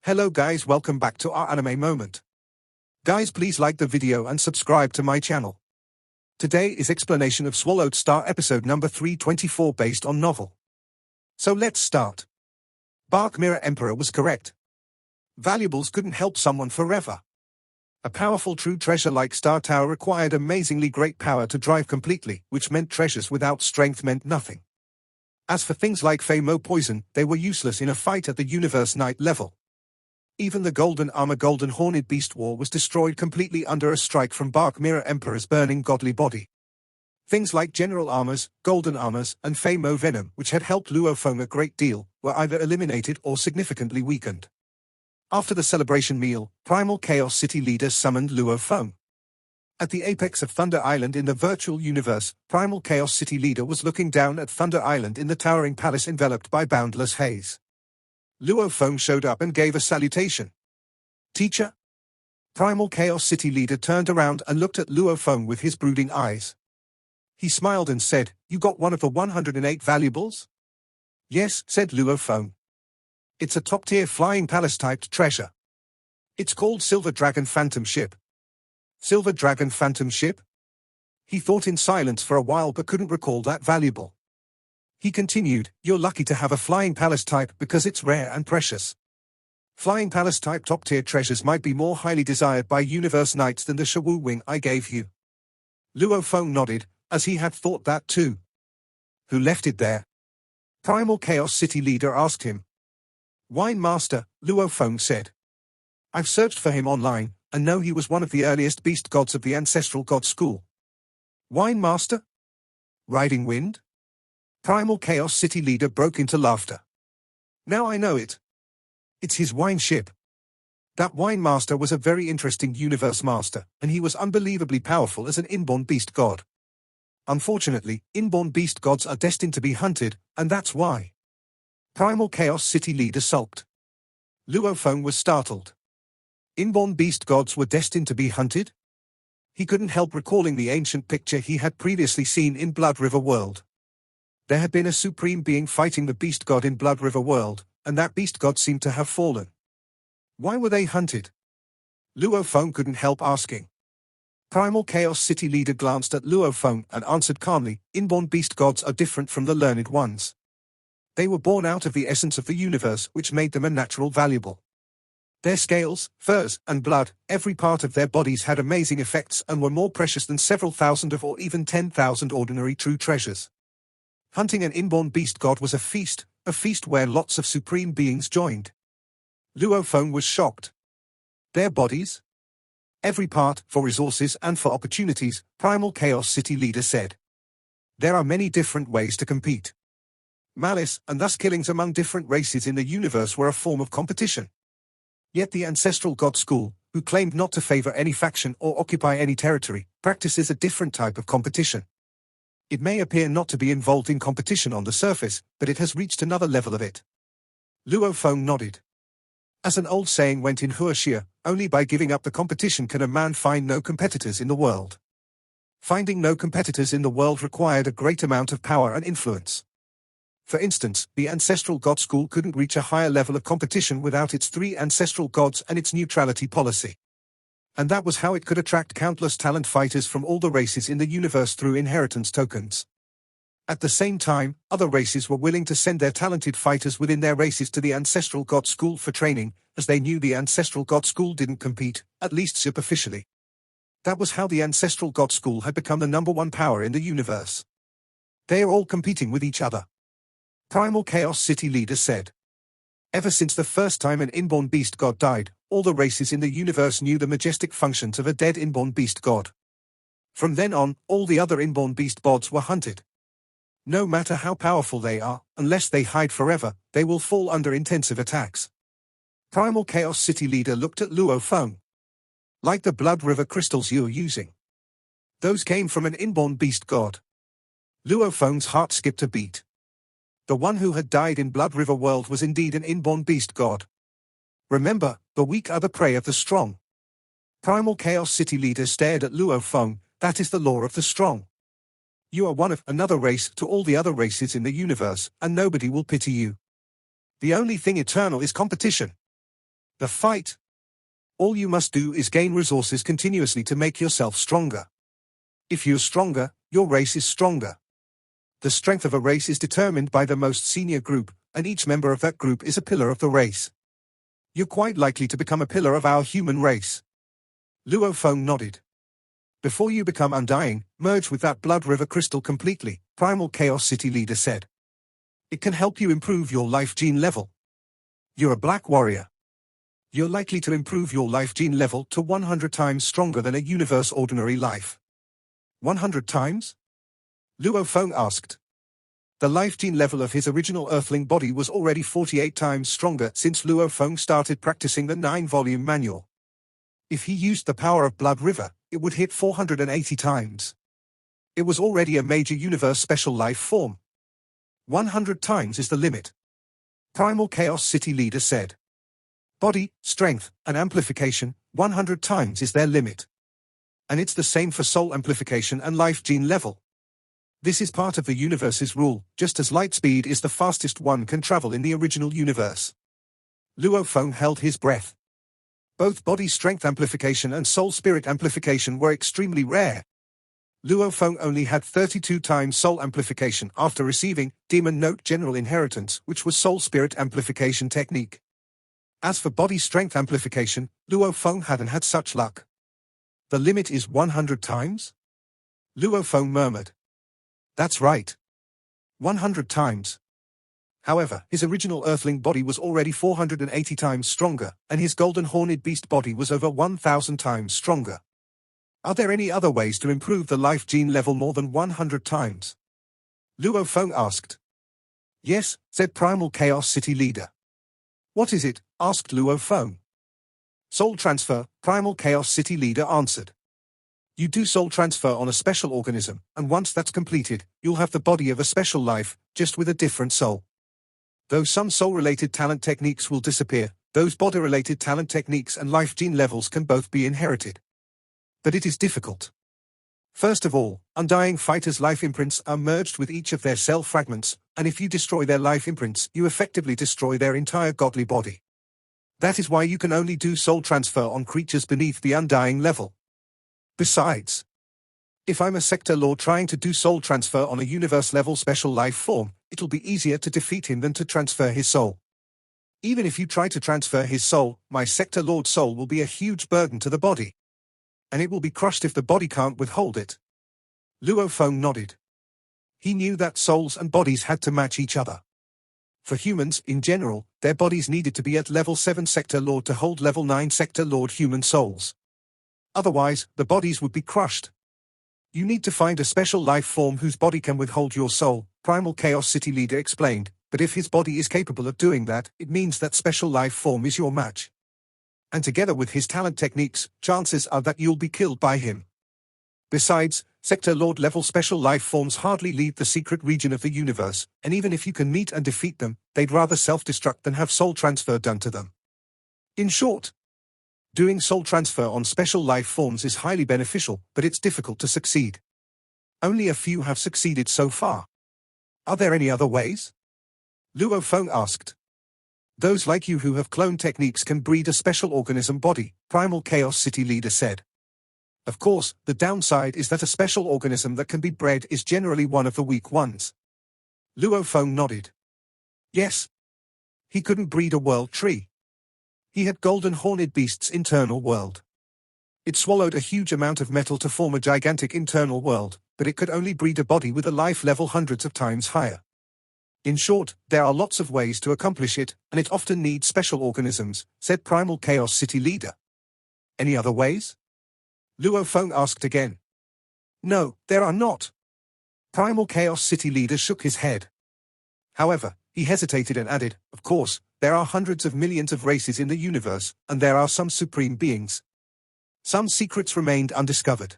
Hello guys, welcome back to our anime moment. Guys, please like the video and subscribe to my channel. Today is explanation of Swallowed Star episode number 324 based on novel. So let's start. Bark Mirror Emperor was correct. Valuables couldn't help someone forever. A powerful true treasure like Star Tower required amazingly great power to drive completely, which meant treasures without strength meant nothing. As for things like Famo Poison, they were useless in a fight at the Universe Night level. Even the Golden Armor Golden Horned Beast War was destroyed completely under a strike from Bark Mirror Emperor's burning godly body. Things like General Armors, Golden Armors, and Famo Venom, which had helped Luo Feng a great deal, were either eliminated or significantly weakened. After the celebration meal, Primal Chaos City leaders summoned Luo Feng. At the apex of Thunder Island in the virtual universe, Primal Chaos City leader was looking down at Thunder Island in the towering palace enveloped by boundless haze. Luo Feng showed up and gave a salutation. "Teacher?" Primal Chaos City leader turned around and looked at Luo Feng with his brooding eyes. He smiled and said, "You got one of the 108 valuables?" "Yes," said Luo Feng. "It's a top-tier flying palace-typed treasure. It's called Silver Dragon Phantom Ship." Silver Dragon Phantom Ship? He thought in silence for a while but couldn't recall that valuable. He continued, "You're lucky to have a flying palace type because it's rare and precious. Flying palace type top-tier treasures might be more highly desired by Universe Knights than the Shawu Wing I gave you." Luo Feng nodded, as he had thought that too. "Who left it there?" Primal Chaos City leader asked him. "Wine Master," Luo Feng said. "I've searched for him online, and know he was one of the earliest beast gods of the ancestral god school." "Wine Master? Riding Wind?" Primal Chaos City leader broke into laughter. "Now I know it. It's his wine ship." That Wine Master was a very interesting universe master, and he was unbelievably powerful as an inborn beast god. Unfortunately, inborn beast gods are destined to be hunted, and that's why. Primal Chaos City leader sulked. Luo Feng was startled. Inborn beast gods were destined to be hunted? He couldn't help recalling the ancient picture he had previously seen in Blood River World. There had been a supreme being fighting the beast god in Blood River World, and that beast god seemed to have fallen. Why were they hunted? Luo Feng couldn't help asking. Primal Chaos City leader glanced at Luo Feng and answered calmly, "Inborn beast gods are different from the learned ones. They were born out of the essence of the universe, which made them a natural valuable. Their scales, furs, and blood, every part of their bodies had amazing effects and were more precious than several thousand of or even 10,000 ordinary true treasures. Hunting an inborn beast god was a feast where lots of supreme beings joined." Luo Feng was shocked. "Their bodies? Every part, for resources and for opportunities," Primal Chaos City leader said. "There are many different ways to compete. Malice, and thus killings among different races in the universe, were a form of competition. Yet the ancestral god school, who claimed not to favor any faction or occupy any territory, practices a different type of competition. It may appear not to be involved in competition on the surface, but it has reached another level of it." Luo Feng nodded. As an old saying went in Huoxia, only by giving up the competition can a man find no competitors in the world. Finding no competitors in the world required a great amount of power and influence. For instance, the ancestral god school couldn't reach a higher level of competition without its 3 ancestral gods and its neutrality policy. And that was how it could attract countless talent fighters from all the races in the universe through inheritance tokens. At the same time, other races were willing to send their talented fighters within their races to the ancestral god school for training, as they knew the ancestral god school didn't compete, at least superficially. That was how the ancestral god school had become the #1 power in the universe. "They are all competing with each other," Primal Chaos City leader said. "Ever since the first time an inborn beast god died, all the races in the universe knew the majestic functions of a dead inborn beast god. From then on, all the other inborn beast gods were hunted. No matter how powerful they are, unless they hide forever, they will fall under intensive attacks." Primal Chaos City leader looked at Luo Feng. "Like the Blood River crystals you're using? Those came from an inborn beast god." Luo Feng's heart skipped a beat. The one who had died in Blood River World was indeed an inborn beast god. Remember, the weak are the prey of the strong. Primal Chaos City leader stared at Luo Feng. "That is the law of the strong. You are one of another race to all the other races in the universe, and nobody will pity you. The only thing eternal is competition." The fight. All you must do is gain resources continuously to make yourself stronger. If you're stronger, your race is stronger. The strength of a race is determined by the most senior group, and each member of that group is a pillar of the race. You're quite likely to become a pillar of our human race. Luo Feng nodded. Before you become undying, merge with that blood river crystal completely, Primal Chaos City leader said. It can help you improve your life gene level. You're a black warrior. You're likely to improve your life gene level to 100 times stronger than a universe ordinary life. 100 times? Luo Feng asked. The life gene level of his original Earthling body was already 48 times stronger since Luo Feng started practicing the 9-volume manual. If he used the power of Blood River, it would hit 480 times. It was already a major universe special life form. 100 times is the limit. Primal Chaos City leader said. Body, strength, and amplification, 100 times is their limit. And it's the same for soul amplification and life gene level. This is part of the universe's rule, just as light speed is the fastest one can travel in the original universe. Luo Feng held his breath. Both body strength amplification and soul spirit amplification were extremely rare. Luo Feng only had 32 times soul amplification after receiving Demon Note General Inheritance, which was soul spirit amplification technique. As for body strength amplification, Luo Feng hadn't had such luck. The limit is 100 times? Luo Feng murmured. That's right. 100 times. However, his original Earthling body was already 480 times stronger, and his Golden Horned Beast body was over 1,000 times stronger. Are there any other ways to improve the life gene level more than 100 times? Luo Feng asked. Yes, said Primal Chaos City leader. What is it? Asked Luo Feng. Soul transfer, Primal Chaos City leader answered. You do soul transfer on a special organism, and once that's completed, you'll have the body of a special life, just with a different soul. Though some soul-related talent techniques will disappear, those body-related talent techniques and life gene levels can both be inherited. But it is difficult. First of all, undying fighters' life imprints are merged with each of their cell fragments, and if you destroy their life imprints, you effectively destroy their entire godly body. That is why you can only do soul transfer on creatures beneath the undying level. Besides, if I'm a sector lord trying to do soul transfer on a universe-level special life form, it'll be easier to defeat him than to transfer his soul. Even if you try to transfer his soul, my sector lord's soul will be a huge burden to the body. And it will be crushed if the body can't withhold it. Luo Feng nodded. He knew that souls and bodies had to match each other. For humans, in general, their bodies needed to be at level 7 sector lord to hold level 9 sector lord human souls. Otherwise, the bodies would be crushed. You need to find a special life form whose body can withhold your soul, Primal Chaos City leader explained, but if his body is capable of doing that, it means that special life form is your match. And together with his talent techniques, chances are that you'll be killed by him. Besides, Sector Lord level special life forms hardly leave the secret region of the universe, and even if you can meet and defeat them, they'd rather self-destruct than have soul transfer done to them. In short, doing soul transfer on special life forms is highly beneficial, but it's difficult to succeed. Only a few have succeeded so far. Are there any other ways? Luo Feng asked. Those like you who have clone techniques can breed a special organism body, Primal Chaos City leader said. Of course, the downside is that a special organism that can be bred is generally one of the weak ones. Luo Feng nodded. Yes. He couldn't breed a world tree. He had Golden Horned Beast's internal world. It swallowed a huge amount of metal to form a gigantic internal world, but it could only breed a body with a life level hundreds of times higher. In short, there are lots of ways to accomplish it, and it often needs special organisms, said Primal Chaos City leader. Any other ways? Luo Feng asked again. No, there are not. Primal Chaos City leader shook his head. However, he hesitated and added, of course, there are hundreds of millions of races in the universe, and there are some supreme beings. Some secrets remained undiscovered.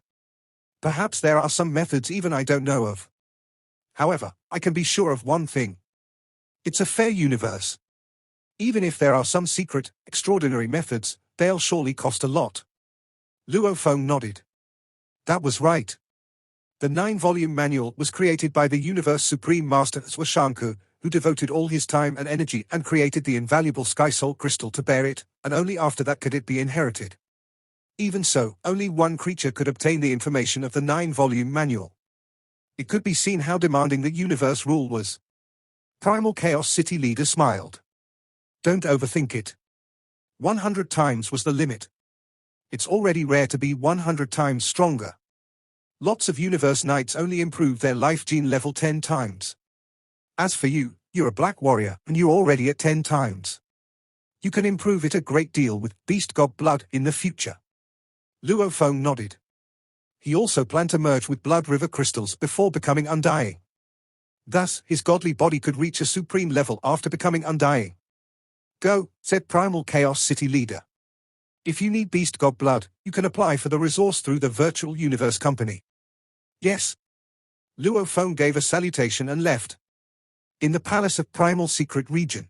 Perhaps there are some methods even I don't know of. However, I can be sure of one thing. It's a fair universe. Even if there are some secret, extraordinary methods, they'll surely cost a lot. Luo Feng nodded. That was right. The 9-volume manual was created by the Universe Supreme Master Swa Shanku, who devoted all his time and energy and created the invaluable Sky Soul crystal to bear it, and only after that could it be inherited. Even so, only one creature could obtain the information of the 9-volume manual. It could be seen how demanding the universe rule was. Primal Chaos City leader smiled. Don't overthink it. 100 times was the limit. It's already rare to be 100 times stronger. Lots of Universe Knights only improve their life gene level 10 times. As for you, you're a Black Warrior and you're already at 10 times. You can improve it a great deal with Beast God Blood in the future. Luo Feng nodded. He also planned to merge with Blood River crystals before becoming undying. Thus, his godly body could reach a supreme level after becoming undying. Go, said Primal Chaos City leader. If you need Beast God Blood, you can apply for the resource through the Virtual Universe Company. Yes. Luo Feng gave a salutation and left. In the Palace of Primal Secret Region,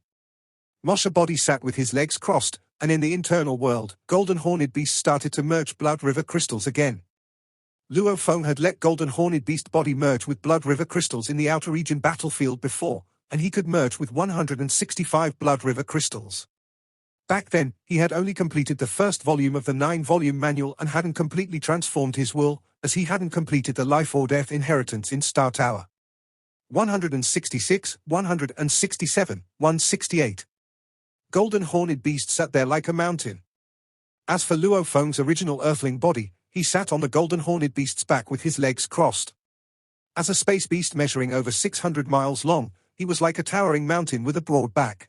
Mosha Body sat with his legs crossed, and in the internal world, Golden Horned Beast started to merge Blood River crystals again. Luo Feng had let Golden Horned Beast body merge with Blood River crystals in the outer region battlefield before, and he could merge with 165 Blood River crystals. Back then, he had only completed the first volume of the 9-volume manual and hadn't completely transformed his will, as he hadn't completed the life or death inheritance in Star Tower. 166, 167, 168. Golden Horned Beast sat there like a mountain. As for Luo Feng's original Earthling body, he sat on the Golden Horned Beast's back with his legs crossed. As a space beast measuring over 600 miles long, he was like a towering mountain with a broad back.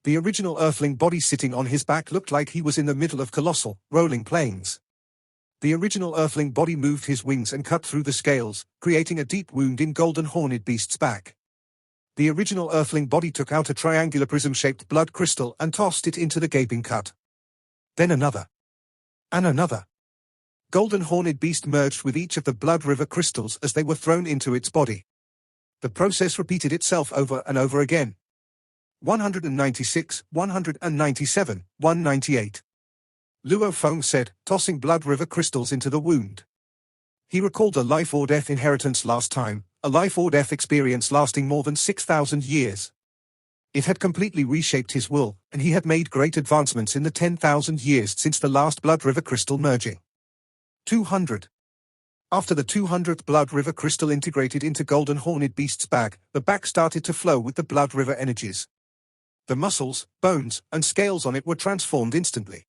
The original Earthling body sitting on his back looked like he was in the middle of colossal, rolling plains. The original Earthling body moved his wings and cut through the scales, creating a deep wound in Golden Horned Beast's back. The original Earthling body took out a triangular prism-shaped blood crystal and tossed it into the gaping cut. Then another. And another. Golden Horned Beast merged with each of the Blood River crystals as they were thrown into its body. The process repeated itself over and over again. 196, 197, 198. Luo Feng said, tossing Blood River crystals into the wound. He recalled a life or death inheritance last time, a life or death experience lasting more than 6,000 years. It had completely reshaped his will, and he had made great advancements in the 10,000 years since the last Blood River crystal merging. 200. After the 200th Blood River crystal integrated into Golden Horned Beast's back, the back started to flow with the Blood River energies. The muscles, bones, and scales on it were transformed instantly.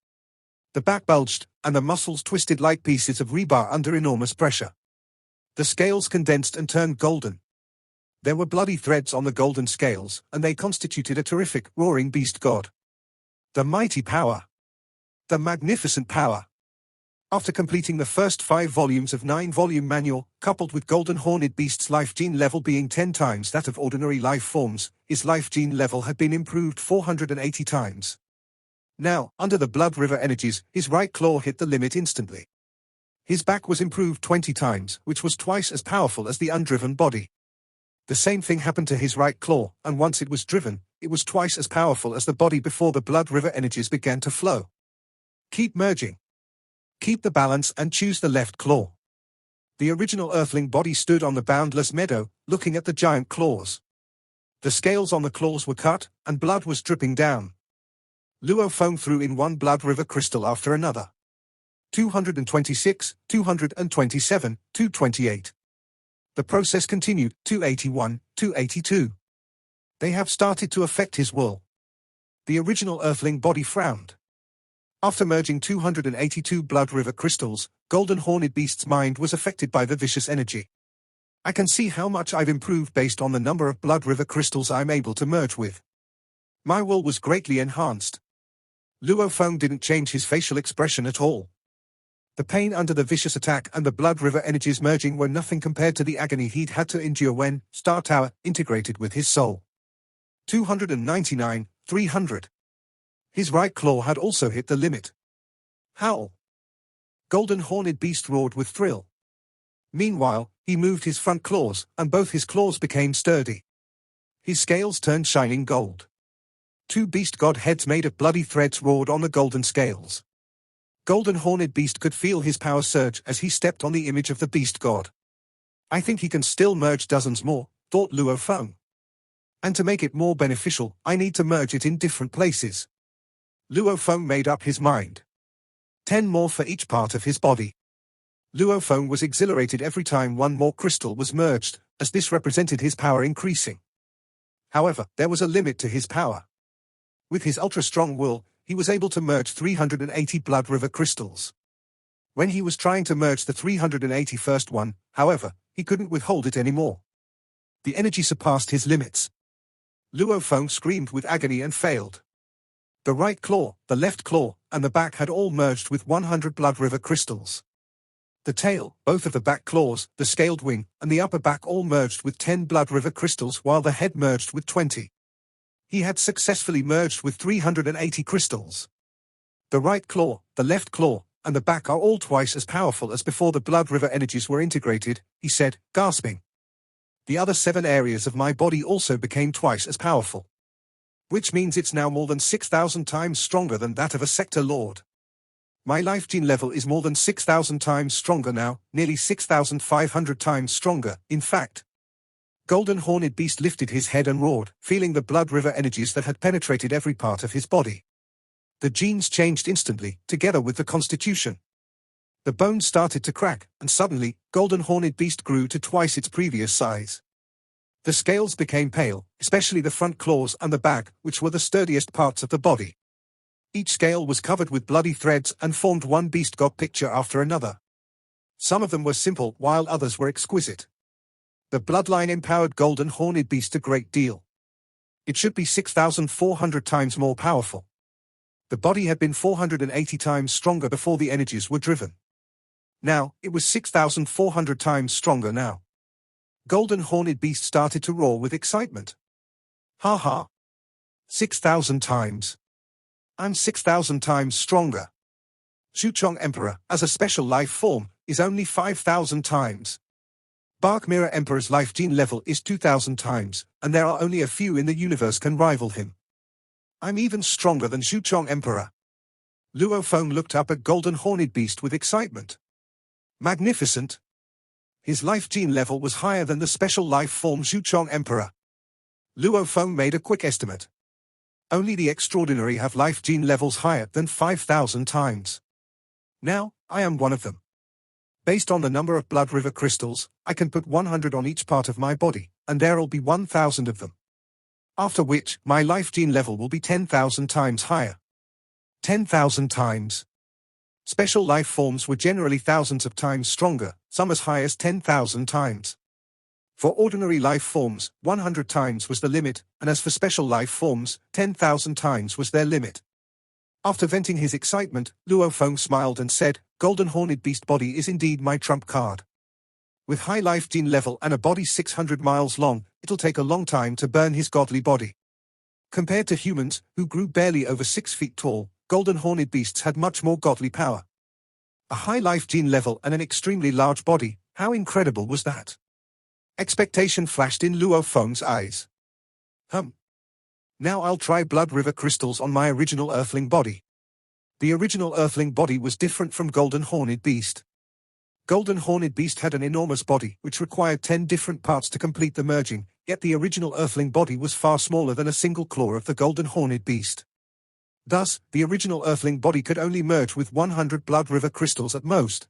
The back bulged, and the muscles twisted like pieces of rebar under enormous pressure. The scales condensed and turned golden. There were bloody threads on the golden scales, and they constituted a terrific, roaring beast god. The mighty power. The magnificent power. After completing the first 5 volumes of 9-volume manual, coupled with Golden Horned Beast's life gene level being 10 times that of ordinary life forms, his life gene level had been improved 480 times. Now, under the Blood River energies, his right claw hit the limit instantly. His back was improved 20 times, which was twice as powerful as the undriven body. The same thing happened to his right claw, and once it was driven, it was twice as powerful as the body before the Blood River energies began to flow. Keep merging. Keep the balance and choose the left claw. The original Earthling body stood on the boundless meadow, looking at the giant claws. The scales on the claws were cut, and blood was dripping down. Luo Feng threw in one Blood River crystal after another. 226, 227, 228. The process continued, 281, 282. They have started to affect his will. The original Earthling body frowned. After merging 282 Blood River crystals, Golden Horned Beast's mind was affected by the vicious energy. I can see how much I've improved based on the number of Blood River crystals I'm able to merge with. My will was greatly enhanced. Luo Feng didn't change his facial expression at all. The pain under the vicious attack and the Blood River energies merging were nothing compared to the agony he'd had to endure when Star Tower integrated with his soul. 299, 300. His right claw had also hit the limit. Howl. Golden Horned Beast roared with thrill. Meanwhile, he moved his front claws, and both his claws became sturdy. His scales turned shining gold. 2 beast god heads made of bloody threads roared on the golden scales. Golden Horned Beast could feel his power surge as he stepped on the image of the beast god. I think he can still merge dozens more, thought Luo Feng. And to make it more beneficial, I need to merge it in different places. Luo Feng made up his mind. 10 more for each part of his body. Luo Feng was exhilarated every time one more crystal was merged, as this represented his power increasing. However, there was a limit to his power. With his ultra-strong will, he was able to merge 380 Blood River crystals. When he was trying to merge the 381st one, however, he couldn't withhold it anymore. The energy surpassed his limits. Luo Feng screamed with agony and failed. The right claw, the left claw, and the back had all merged with 100 Blood River crystals. The tail, both of the back claws, the scaled wing, and the upper back all merged with 10 Blood River crystals, while the head merged with 20. He had successfully merged with 380 crystals. The right claw, the left claw, and the back are all twice as powerful as before the Blood River energies were integrated, he said, gasping. The other 7 areas of my body also became twice as powerful. Which means it's now more than 6,000 times stronger than that of a sector lord. My life gene level is more than 6,000 times stronger now, nearly 6,500 times stronger, in fact. Golden Horned Beast lifted his head and roared, feeling the Blood River energies that had penetrated every part of his body. The genes changed instantly, together with the constitution. The bones started to crack, and suddenly, Golden Horned Beast grew to twice its previous size. The scales became pale, especially the front claws and the back, which were the sturdiest parts of the body. Each scale was covered with bloody threads and formed one beast god picture after another. Some of them were simple, while others were exquisite. The bloodline empowered Golden Horned Beast a great deal. It should be 6,400 times more powerful. The body had been 480 times stronger before the energies were driven. Now, it was 6,400 times stronger now. Golden Horned Beast started to roar with excitement. Ha ha! 6,000 times. I'm 6,000 times stronger. Shuchong Emperor, as a special life form, is only 5,000 times. Bark Mirror Emperor's life gene level is 2,000 times, and there are only a few in the universe can rival him. I'm even stronger than Shuchong Emperor. Luo Feng looked up at Golden Horned Beast with excitement. Magnificent! His life gene level was higher than the special life form Shuchong Emperor. Luo Feng made a quick estimate. Only the extraordinary have life gene levels higher than 5,000 times. Now, I am one of them. Based on the number of Blood River crystals, I can put 100 on each part of my body, and there'll be 1,000 of them. After which, my life gene level will be 10,000 times higher. 10,000 times. Special life forms were generally thousands of times stronger, some as high as 10,000 times. For ordinary life forms, 100 times was the limit, and as for special life forms, 10,000 times was their limit. After venting his excitement, Luo Feng smiled and said, Golden Horned Beast body is indeed my trump card. With high life gene level and a body 600 miles long, it'll take a long time to burn his godly body. Compared to humans, who grew barely over 6 feet tall, Golden Horned Beasts had much more godly power. A high life gene level and an extremely large body, how incredible was that? Expectation flashed in Luo Feng's eyes. Now I'll try Blood River crystals on my original Earthling body. The original Earthling body was different from Golden Horned Beast. Golden Horned Beast had an enormous body which required 10 different parts to complete the merging, yet the original Earthling body was far smaller than a single claw of the Golden Horned Beast. Thus, the original Earthling body could only merge with 100 Blood River crystals at most.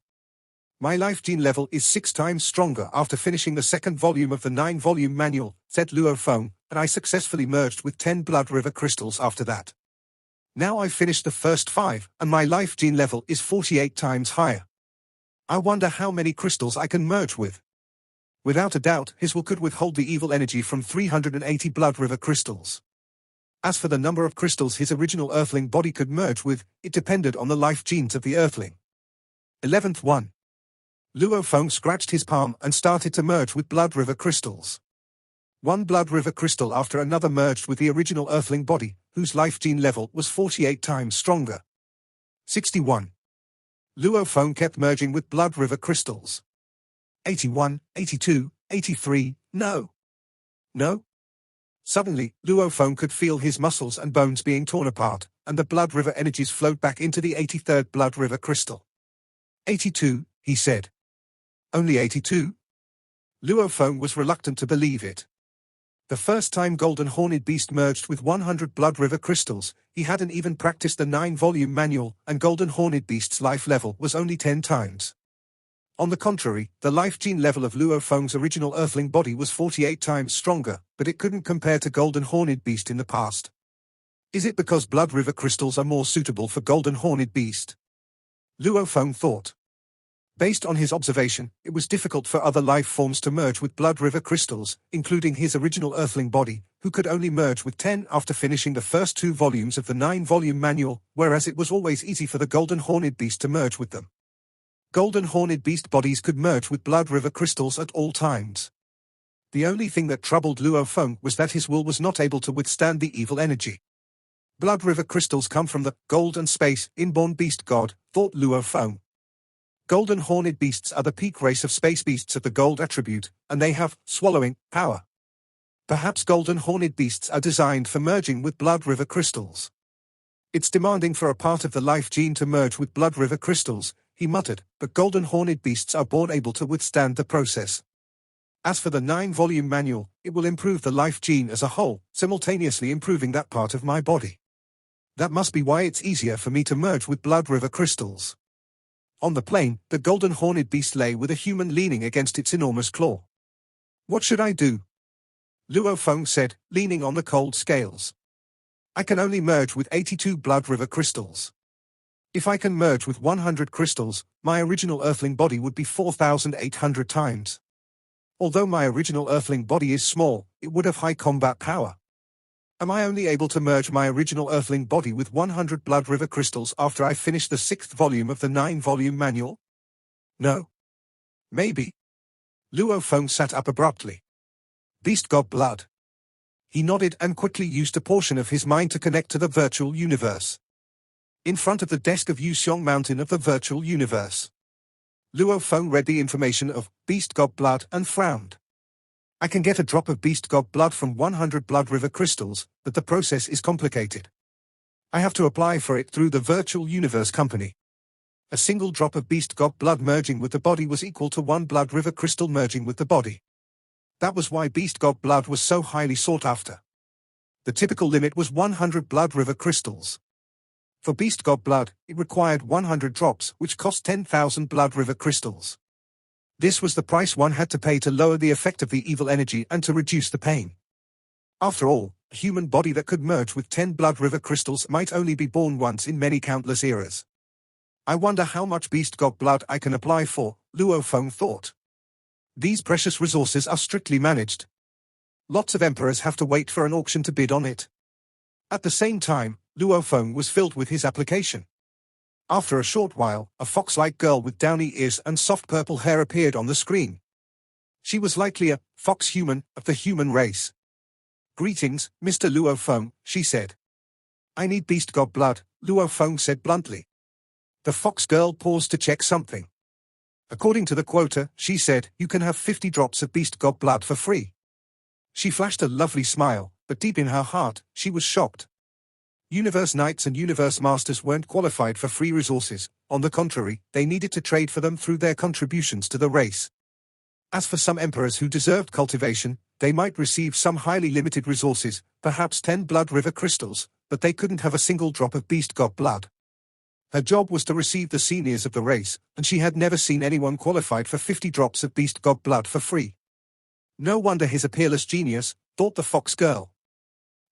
My life gene level is 6 times stronger after finishing the second volume of the 9-volume manual, said Luo Feng, and I successfully merged with 10 Blood River crystals after that. Now I've finished the first 5, and my life gene level is 48 times higher. I wonder how many crystals I can merge with. Without a doubt, his will could withhold the evil energy from 380 Blood River crystals. As for the number of crystals his original Earthling body could merge with, it depended on the life genes of the Earthling. 11th 1. Luo Feng scratched his palm and started to merge with Blood River crystals. One Blood River crystal after another merged with the original Earthling body, whose life gene level was 48 times stronger. 61. Luo Feng kept merging with Blood River crystals. 81, 82, 83, no. No? Suddenly, Luo Feng could feel his muscles and bones being torn apart, and the Blood River energies flowed back into the 83rd Blood River crystal. 82, he said. Only 82? Luo Feng was reluctant to believe it. The first time Golden Horned Beast merged with 100 Blood River crystals, he hadn't even practiced the 9-volume manual, and Golden Horned Beast's life level was only 10 times. On the contrary, the life gene level of Luo Feng's original Earthling body was 48 times stronger, but it couldn't compare to Golden Horned Beast in the past. Is it because Blood River crystals are more suitable for Golden Horned Beast? Luo Feng thought. Based on his observation, it was difficult for other life forms to merge with Blood River crystals, including his original Earthling body, who could only merge with 10 after finishing the first 2 volumes of the 9-volume manual, whereas it was always easy for the Golden Horned Beast to merge with them. Golden Horned Beast bodies could merge with Blood River crystals at all times. The only thing that troubled Luo Feng was that his will was not able to withstand the evil energy. Blood River crystals come from the gold and space, inborn beast god, thought Luo Feng. Golden Horned Beasts are the peak race of space beasts of the gold attribute, and they have swallowing power. Perhaps Golden Horned Beasts are designed for merging with Blood River crystals. It's demanding for a part of the life gene to merge with Blood River crystals, he muttered, but Golden Horned Beasts are born able to withstand the process. As for the 9-volume manual, it will improve the life gene as a whole, simultaneously improving that part of my body. That must be why it's easier for me to merge with Blood River crystals. On the plain, the Golden Horned Beast lay with a human leaning against its enormous claw. What should I do? Luo Feng said, leaning on the cold scales. I can only merge with 82 Blood River crystals. If I can merge with 100 crystals, my original Earthling body would be 4,800 times. Although my original Earthling body is small, it would have high combat power. Am I only able to merge my original Earthling body with 100 Blood River crystals after I finish the 6th volume of the 9-volume manual? No. Maybe. Luo Feng sat up abruptly. Beast God Blood. He nodded and quickly used a portion of his mind to connect to the virtual universe. In front of the desk of Yuxiong Mountain of the virtual universe, Luo Feng read the information of Beast God Blood and frowned. I can get a drop of Beast God Blood from 100 Blood River crystals, but the process is complicated. I have to apply for it through the Virtual Universe Company. A single drop of Beast God Blood merging with the body was equal to 1 Blood River crystal merging with the body. That was why Beast God Blood was so highly sought after. The typical limit was 100 Blood River crystals. For Beast God Blood, it required 100 drops, which cost 10,000 Blood River crystals. This was the price one had to pay to lower the effect of the evil energy and to reduce the pain. After all, a human body that could merge with 10 Blood River crystals might only be born once in many countless eras. I wonder how much Beast God Blood I can apply for, Luo Feng thought. These precious resources are strictly managed. Lots of emperors have to wait for an auction to bid on it. At the same time, Luo Feng was filled with his application. After a short while, a fox-like girl with downy ears and soft purple hair appeared on the screen. She was likely a fox-human of the human race. Greetings, Mr. Luo Feng, she said. I need Beast God Blood, Luo Feng said bluntly. The fox girl paused to check something. According to the quota, she said, you can have 50 drops of Beast God Blood for free. She flashed a lovely smile, but deep in her heart, she was shocked. Universe Knights and Universe Masters weren't qualified for free resources. On the contrary, they needed to trade for them through their contributions to the race. As for some emperors who deserved cultivation, they might receive some highly limited resources, perhaps 10 Blood River crystals, but they couldn't have a single drop of Beast God Blood. Her job was to receive the seniors of the race, and she had never seen anyone qualified for 50 drops of Beast God Blood for free. No wonder he's a peerless genius, thought the fox girl.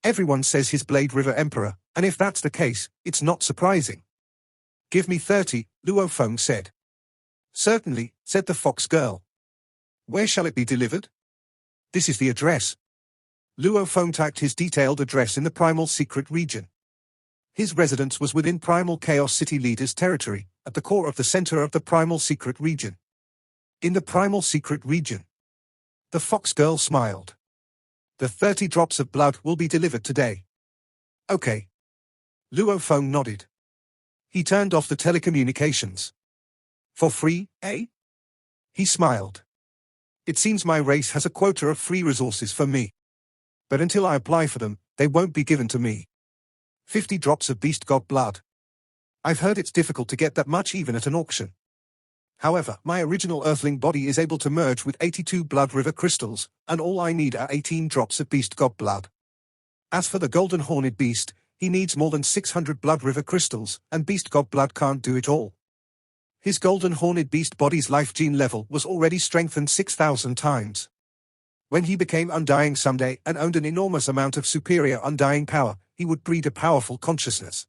Everyone says he's Blade River Emperor, and if that's the case, it's not surprising. Give me 30, Luo Feng said. Certainly, said the fox girl. Where shall it be delivered? This is the address. Luo Feng typed his detailed address in the Primal Secret region. His residence was within Primal Chaos City Leader's territory, at the core of the center of the Primal Secret region. In the Primal Secret region. The fox girl smiled. The 30 drops of blood will be delivered today. Okay. Luo Feng nodded. He turned off the telecommunications. For free, eh? He smiled. It seems my race has a quota of free resources for me. But until I apply for them, they won't be given to me. 50 drops of Beast God Blood. I've heard it's difficult to get that much even at an auction. However, my original Earthling body is able to merge with 82 blood river crystals, and all I need are 18 drops of beast god blood. As for the golden horned beast, he needs more than 600 blood river crystals, and beast god blood can't do it all. His golden horned beast body's life gene level was already strengthened 6,000 times. When he became undying someday and owned an enormous amount of superior undying power, he would breed a powerful consciousness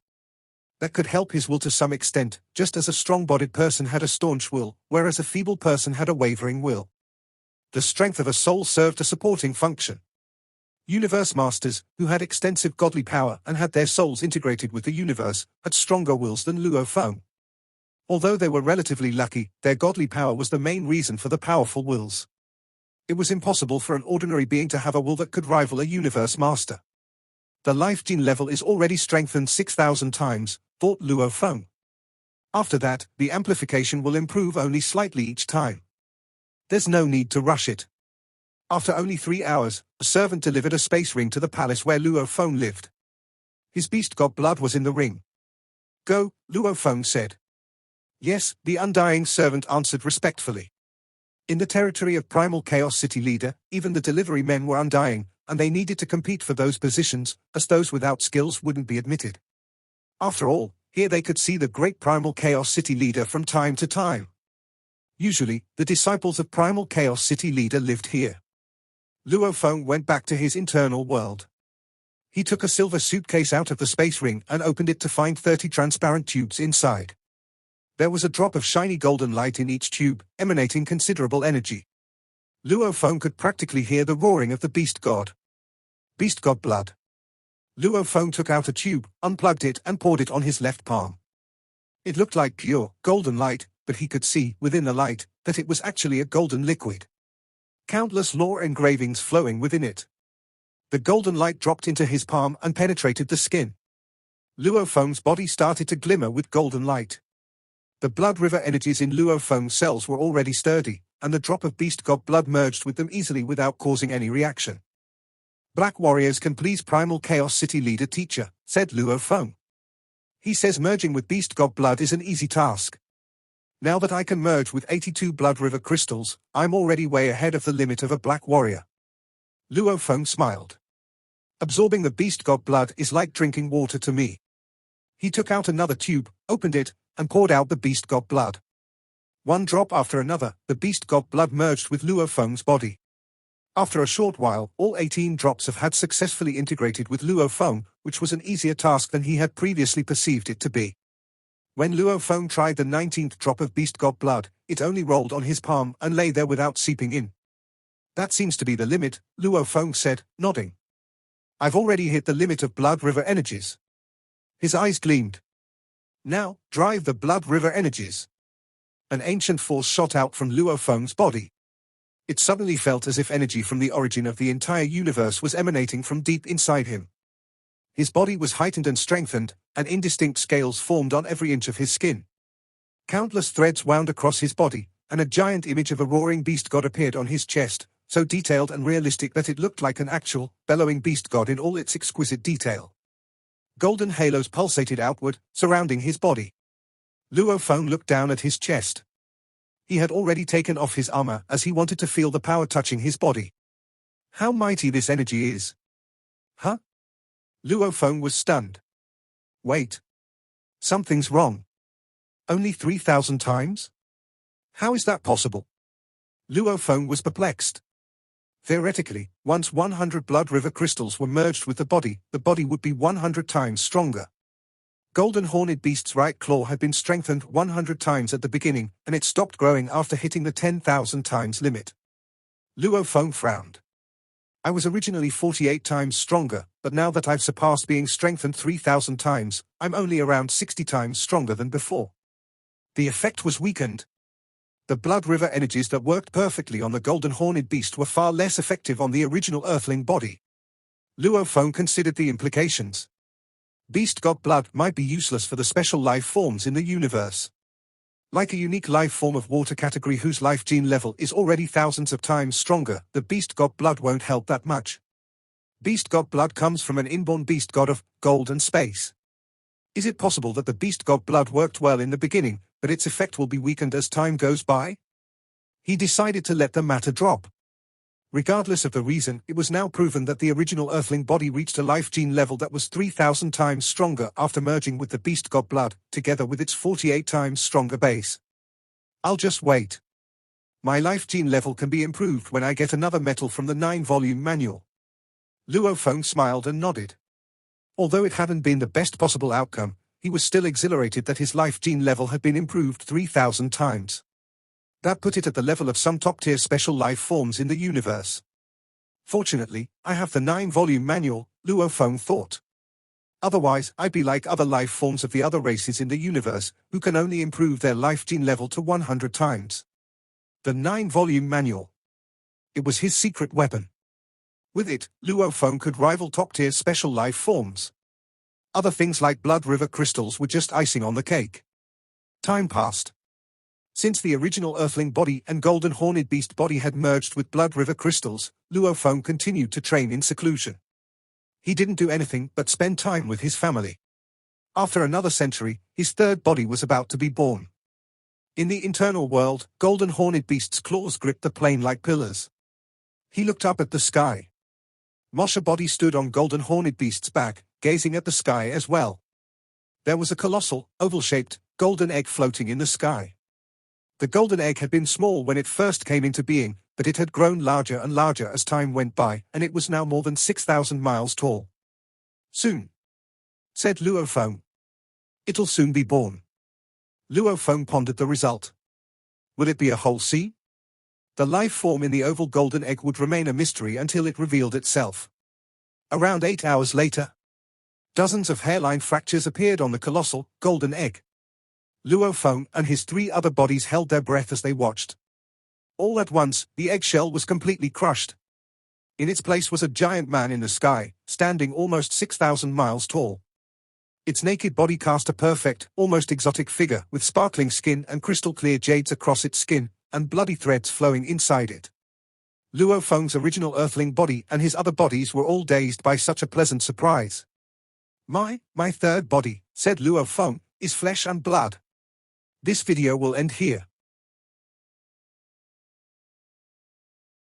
that could help his will to some extent, just as a strong-bodied person had a staunch will, whereas a feeble person had a wavering will. The strength of a soul served a supporting function. Universe masters, who had extensive godly power and had their souls integrated with the universe, had stronger wills than Luo Feng. Although they were relatively lucky, their godly power was the main reason for the powerful wills. It was impossible for an ordinary being to have a will that could rival a universe master. The life gene level is already strengthened 6,000 times, thought Luo Feng. After that, the amplification will improve only slightly each time. There's no need to rush it. After only 3 hours, a servant delivered a space ring to the palace where Luo Feng lived. His beast god blood was in the ring. Go, Luo Feng said. Yes, the undying servant answered respectfully. In the territory of Primal Chaos City Leader, even the delivery men were undying, and they needed to compete for those positions, as those without skills wouldn't be admitted. After all, here they could see the great Primal Chaos City Leader from time to time. Usually, the disciples of Primal Chaos City Leader lived here. Luo Feng went back to his internal world. He took a silver suitcase out of the space ring and opened it to find 30 transparent tubes inside. There was a drop of shiny golden light in each tube, emanating considerable energy. Luo Feng could practically hear the roaring of the beast god. Beast god blood. Luo Feng took out a tube, unplugged it and poured it on his left palm. It looked like pure, golden light, but he could see, within the light, that it was actually a golden liquid. Countless lore engravings flowing within it. The golden light dropped into his palm and penetrated the skin. Luo Feng's body started to glimmer with golden light. The blood river energies in Luo Feng's cells were already sturdy, and the drop of beast god blood merged with them easily without causing any reaction. Black warriors can please Primal Chaos City Leader teacher, said Luo Feng. He says merging with beast god blood is an easy task. Now that I can merge with 82 blood river crystals, I'm already way ahead of the limit of a black warrior. Luo Feng smiled. Absorbing the beast god blood is like drinking water to me. He took out another tube, opened it, and poured out the beast god blood. One drop after another, the beast god blood merged with Luo Feng's body. After a short while, all 18 drops had successfully integrated with Luo Feng, which was an easier task than he had previously perceived it to be. When Luo Feng tried the 19th drop of beast god blood, it only rolled on his palm and lay there without seeping in. That seems to be the limit, Luo Feng said, nodding. I've already hit the limit of blood river energies. His eyes gleamed. Now, drive the blood river energies. An ancient force shot out from Luo Feng's body. It suddenly felt as if energy from the origin of the entire universe was emanating from deep inside him. His body was heightened and strengthened, and indistinct scales formed on every inch of his skin. Countless threads wound across his body, and a giant image of a roaring beast god appeared on his chest, so detailed and realistic that it looked like an actual, bellowing beast god in all its exquisite detail. Golden halos pulsated outward, surrounding his body. Luo Feng looked down at his chest. He had already taken off his armor as he wanted to feel the power touching his body. How mighty this energy is! Huh? Luo Feng was stunned. Wait. Something's wrong. Only 3,000 times? How is that possible? Luo Feng was perplexed. Theoretically, once 100 blood river crystals were merged with the body would be 100 times stronger. Golden Horned Beast's right claw had been strengthened 100 times at the beginning, and it stopped growing after hitting the 10,000 times limit. Luo Feng frowned. I was originally 48 times stronger, but now that I've surpassed being strengthened 3,000 times, I'm only around 60 times stronger than before. The effect was weakened. The blood river energies that worked perfectly on the Golden Horned Beast were far less effective on the original Earthling body. Luo Feng considered the implications. Beast god blood might be useless for the special life forms in the universe. Like a unique life form of water category whose life gene level is already thousands of times stronger, the beast god blood won't help that much. Beast god blood comes from an inborn beast god of gold and space. Is it possible that the beast god blood worked well in the beginning, but its effect will be weakened as time goes by? He decided to let the matter drop. Regardless of the reason, it was now proven that the original Earthling body reached a life gene level that was 3,000 times stronger after merging with the beast god blood, together with its 48 times stronger base. I'll just wait. My life gene level can be improved when I get another metal from the 9-volume manual. Luo Feng smiled and nodded. Although it hadn't been the best possible outcome, he was still exhilarated that his life gene level had been improved 3,000 times. That put it at the level of some top-tier special life forms in the universe. Fortunately, I have the 9-volume manual, Luo Feng thought. Otherwise, I'd be like other life forms of the other races in the universe, who can only improve their life gene level to 100 times. The 9-volume manual. It was his secret weapon. With it, Luo Feng could rival top-tier special life forms. Other things like blood river crystals were just icing on the cake. Time passed. Since the original Earthling body and Golden Horned Beast body had merged with blood river crystals, Luo Feng continued to train in seclusion. He didn't do anything but spend time with his family. After another century, his third body was about to be born. In the internal world, Golden Horned Beast's claws gripped the plane like pillars. He looked up at the sky. Mosha body stood on Golden Horned Beast's back, gazing at the sky as well. There was a colossal, oval-shaped, golden egg floating in the sky. The golden egg had been small when it first came into being, but it had grown larger and larger as time went by, and it was now more than 6,000 miles tall. Soon, said Luo Feng. It'll soon be born. Luo Feng pondered the result. Would it be a whole sea? The life form in the oval golden egg would remain a mystery until it revealed itself. Around 8 hours later, dozens of hairline fractures appeared on the colossal, golden egg. Luo Feng and his 3 other bodies held their breath as they watched. All at once, the eggshell was completely crushed. In its place was a giant man in the sky, standing almost 6,000 miles tall. Its naked body cast a perfect, almost exotic figure with sparkling skin and crystal-clear jades across its skin, and bloody threads flowing inside it. Luo Feng's original Earthling body and his other bodies were all dazed by such a pleasant surprise. My third body, said Luo Feng, is flesh and blood. This video will end here.